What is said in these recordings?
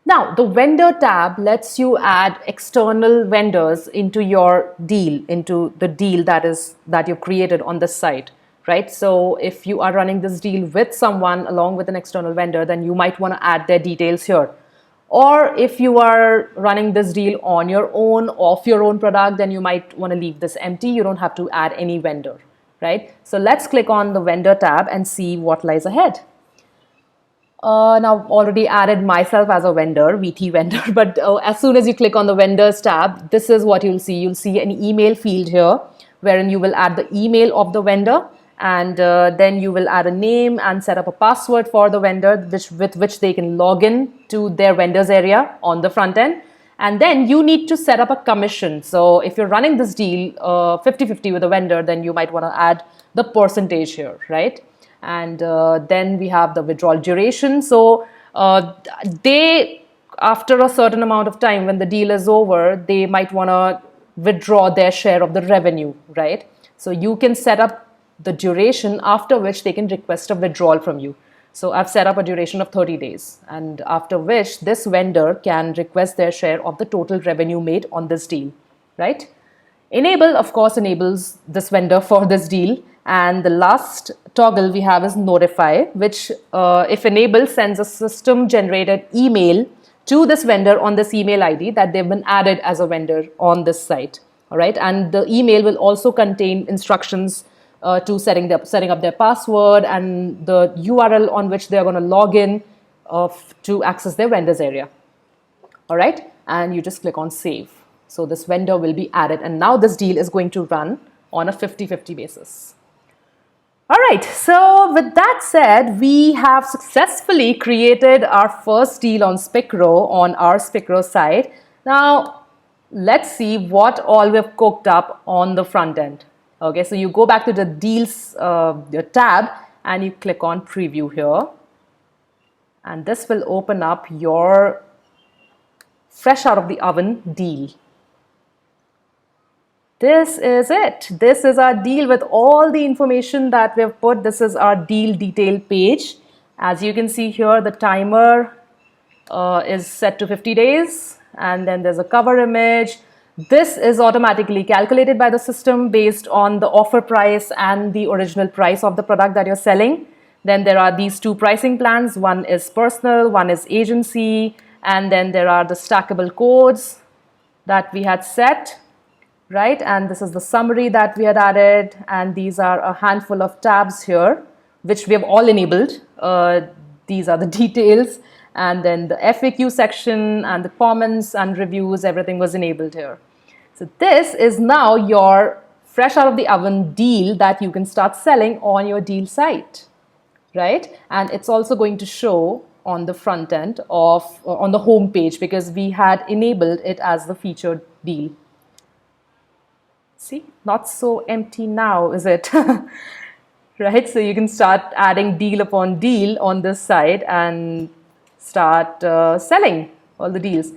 Now, the vendor tab lets you add external vendors into your deal, into the deal that you've created on the site, right? So if you are running this deal with someone along with an external vendor, then you might want to add their details here. Or if you are running this deal on your own, off your own product, then you might want to leave this empty. You don't have to add any vendor, right? So let's click on the vendor tab and see what lies ahead. Now, I've already added myself as a vendor, VT vendor, but as soon as you click on the vendors tab, this is what you'll see. You'll see an email field here, wherein you will add the email of the vendor, and then you will add a name and set up a password for the vendor, with which they can log in to their vendors area on the front end. And then you need to set up a commission. So if you're running this deal 50-50 with a vendor, then you might want to add the percentage here, right? And then we have the withdrawal duration. So they, after a certain amount of time, when the deal is over, they might want to withdraw their share of the revenue, right? So you can set up the duration after which they can request a withdrawal from you. So I've set up a duration of 30 days, and after which this vendor can request their share of the total revenue made on this deal, right? Enable, of course, enables this vendor for this deal. And the last toggle we have is notify, which if enabled, sends a system generated email to this vendor on this email ID that they've been added as a vendor on this site. All right. And the email will also contain instructions to setting up their password and the URL on which they're going to log in to access their vendors area. All right. And you just click on save. So this vendor will be added. And now this deal is going to run on a 50-50 basis. All right, so with that said, we have successfully created our first deal on Spikro, on our Spikro site. Now, let's see what all we've cooked up on the front end. Okay, so you go back to the deals tab and you click on preview here. And this will open up your fresh out of the oven deal. This is it. This is our deal with all the information that we've put. This is our deal detail page. As you can see here, the timer is set to 50 days. And then there's a cover image. This is automatically calculated by the system based on the offer price and the original price of the product that you're selling. Then there are these two pricing plans. One is personal, one is agency. And then there are the stackable codes that we had set. Right, and this is the summary that we had added, and these are a handful of tabs here, which we have all enabled. These are the details, and then the FAQ section and the comments and reviews, everything was enabled here. So this is now your fresh out of the oven deal that you can start selling on your deal site, right? And it's also going to show on the front end of, on the home page, because we had enabled it as the featured deal. See, not so empty now, is it? Right, so you can start adding deal upon deal on this side and start selling all the deals,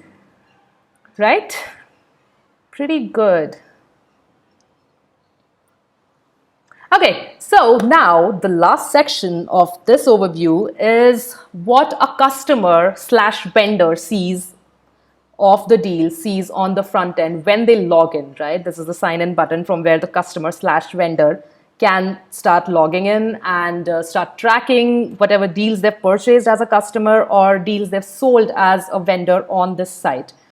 right? Pretty good. Okay, so now the last section of this overview is what a customer slash vendor sees of the deal, sees on the front end when they log in, right? This is the sign in button from where the customer slash vendor can start logging in and start tracking whatever deals they've purchased as a customer or deals they've sold as a vendor on this site.